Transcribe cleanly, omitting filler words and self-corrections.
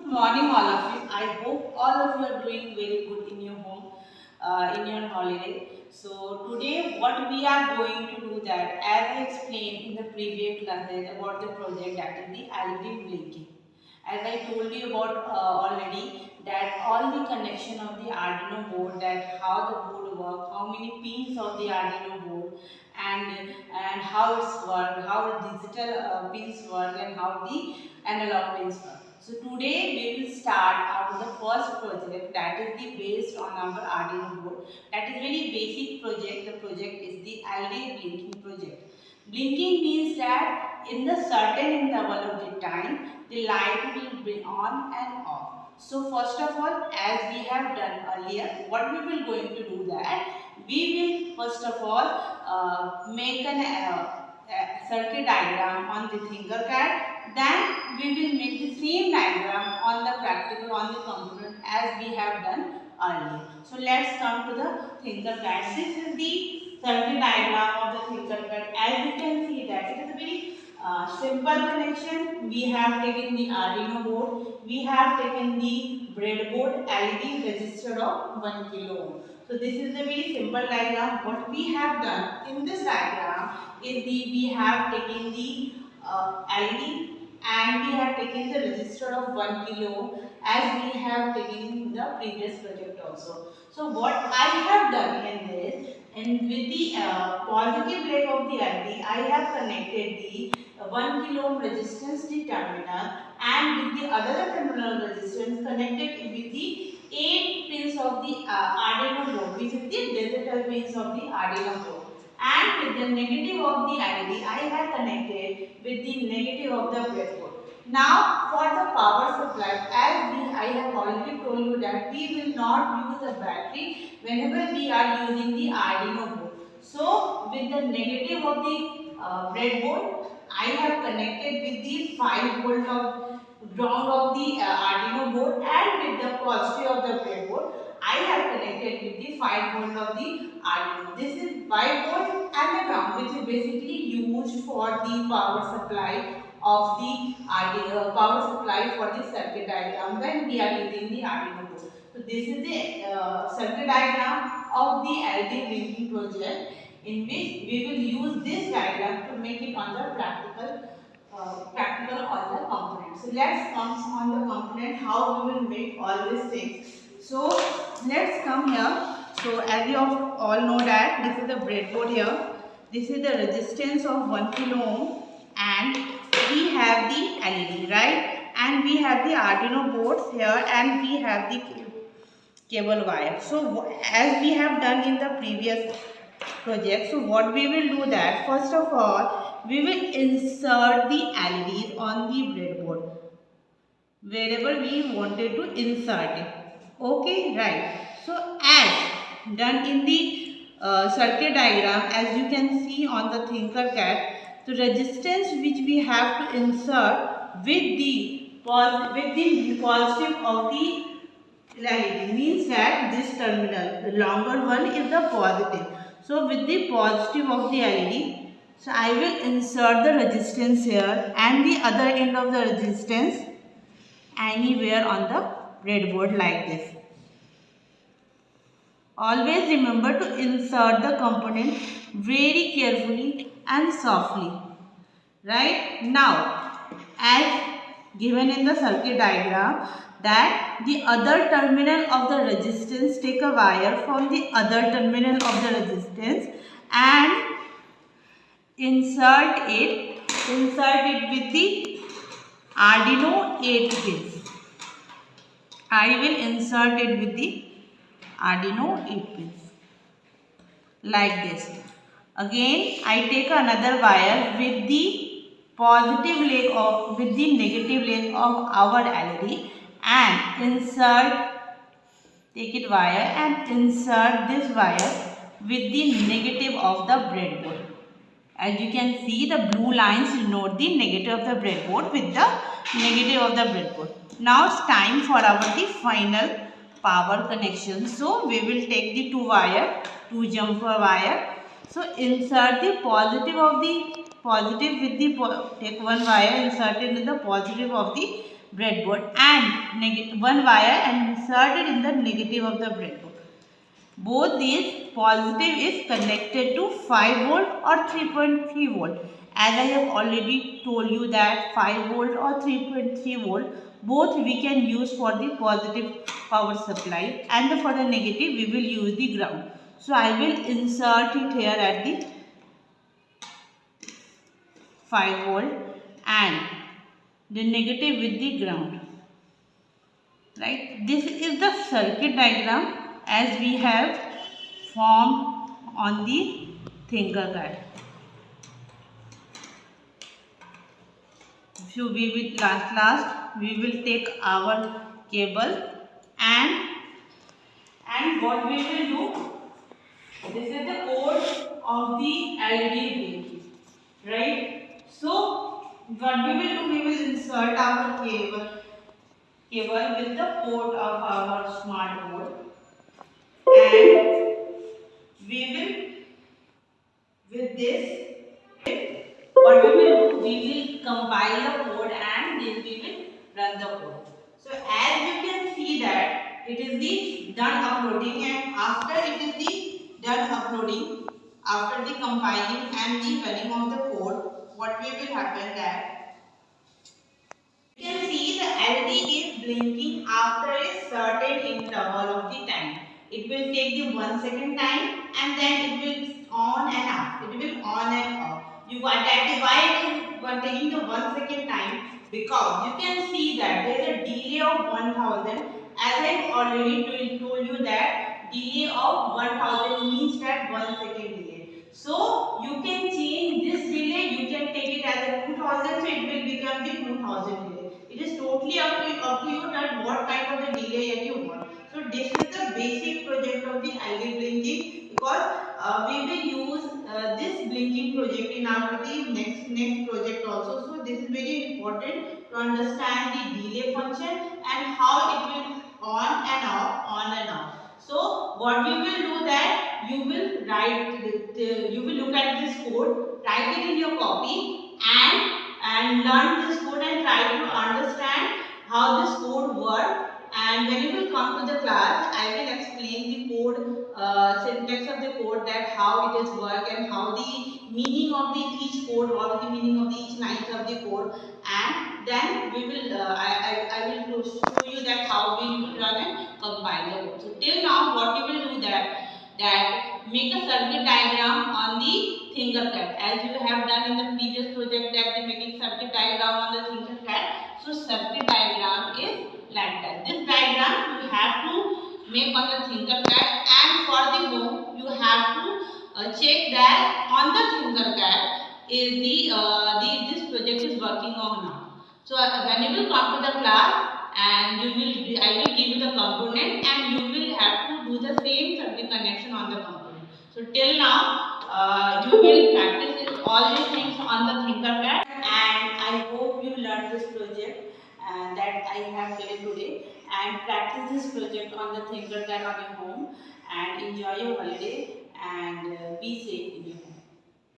Morning, all of you. I hope all of you are doing very good in your home, in your holiday. So today, what we are going to do that, as I explained in the previous classes about the project, that is the LED blinking. As I told you about already, that all the connection of the Arduino board, that how the board work, how many pins of the Arduino board, and how it's work, how digital pins work, and how the analog pins work. So today we will start our the first project, that is the based on our Arduino board. That is very basic project. The project is the LED blinking project. Blinking means that in the certain interval of the time, the light will be on and off. So first of all, as we have done earlier, what we will going to do that, we will first of all make an circuit diagram on the Tinkercad. Then we will make the same diagram on the practical on the computer as we have done earlier. So let's come to the Tinkercad. This is the circuit diagram of the Tinkercad. As you can see that it is a very simple connection. We have taken the Arduino board. We have taken the breadboard LED resistor of 1 kilo ohm. So this is a very simple diagram. What we have done in this diagram is we have taken the LED and we have taken the resistor of 1 kilo ohm as we have taken in the previous project also. So what I have done in this, and with the positive leg of the LED, I have connected the 1 kilo ohm resistance to terminal, and with the other terminal resistance connected with the 8 pins of the Arduino board, which is the digital pins of the Arduino board. And with the negative of the LED, I have connected with the negative of the breadboard. Now for the power supply, I have already told you that we will not use the battery whenever we are using the Arduino board. So with the negative of the breadboard, I have connected with the 5 volt of ground of the Arduino board, and with the positive of the breadboard, I have connected with the 5 volt of the Arduino. This is 5 volt and the ground, which is basically used for the power supply of the Arduino, power supply for the circuit diagram when we are using the Arduino board. So this is the circuit diagram of the LED blinking project, in which we will use this diagram to make it on the practical on the component. So let's come on the component, how we will make all these things. So let's come here. So as you all know that this is the breadboard here. This is the resistance of 1 kilo ohm, and we have the LED, right? And we have the Arduino boards here, and we have the cable wire. So as we have done in the previous project, so what we will do that, first of all, we will insert the LEDs on the breadboard wherever we wanted to insert it. Okay, right. So as done in the circuit diagram, as you can see on the Tinkercad, the resistance which we have to insert with the positive of the LED means that this terminal, the longer one, is the positive. So with the positive of the LED, so I will insert the resistance here, and the other end of the resistance anywhere on the breadboard like this. Always remember to insert the component very carefully and softly. Right? Now, as given in the circuit diagram, that the other terminal of the resistance, take a wire from the other terminal of the resistance and insert it with the Arduino 8 pins. I will insert it with the Arduino 8 pins like this. Again, I take another wire with the positive leg of with the negative leg of our LED and take it wire and insert this wire with the negative of the breadboard. As you can see, the blue lines denote the negative of the breadboard with the negative of the breadboard. Now it's time for the final power connection. So we will take the two jumper wire. So insert the positive with the take one wire, insert it in the positive of the breadboard and one wire and insert it in the negative of the breadboard. Both these positive is connected to 5 volt or 3.3 volt. As I have already told you that 5 volt or 3.3 volt both we can use for the positive power supply, and for the negative we will use the ground. So I will insert it here at the 5 volt and the negative with the ground. Right, this is the circuit diagram as we have formed on the Tinkercad. So we will last we will take our cable and what we will do, this is the code of the LED blinking, right? So what we will do, we will insert our cable with the port of our smart board, and we will, with this, what we will do, we will compile the code and then we will run the code. So as you can see that it is the done uploading, and after it is the done uploading, after the compiling and the running of the code, what will happen that you can see the LED is blinking after a certain interval of the time. It will take the 1 second time and then it will on and off. It will on and off. You got that why it is taking the 1 second time, because you can see that there is a delay of 1000. As I have already told you that delay of 1000 means that 1 second delay. So you can change this delay. You can take it as a 2000. So it will become the 2000 delay. It is totally up to you that what kind of the delay you want. So this is the basic project of the LED blinking, because we will use this blinking project in our next project also. So this is very important to understand the delay function and how it will on and off. So what you will do that you will you will look at this code, write it in your copy and learn this code and try to understand how this code works. And when you will come to the class, I will explain the code, syntax of the code, that how it is work and how the meaning of the each code or the meaning of the each lines of the code. And then we will, I will show you that how we will run and compile the code. So till now, what you will do that make a circuit diagram on the Tinkercad, as you have done in the previous project, that the making circuit diagram on the Tinkercad. So circuit diagram is like that. This diagram you have to make on the Tinkercad, and for the home you have to check that on the Tinkercad is this project is working on now. So when you will come to the class, and I will give you the component and you will have to do the same circuit connection on the component. So till now you will practice all these things on the Tinkercad, and I hope you learned this project that I have given today, and practice this project on the Tinkercad on your home, and enjoy your holiday and be safe in your home.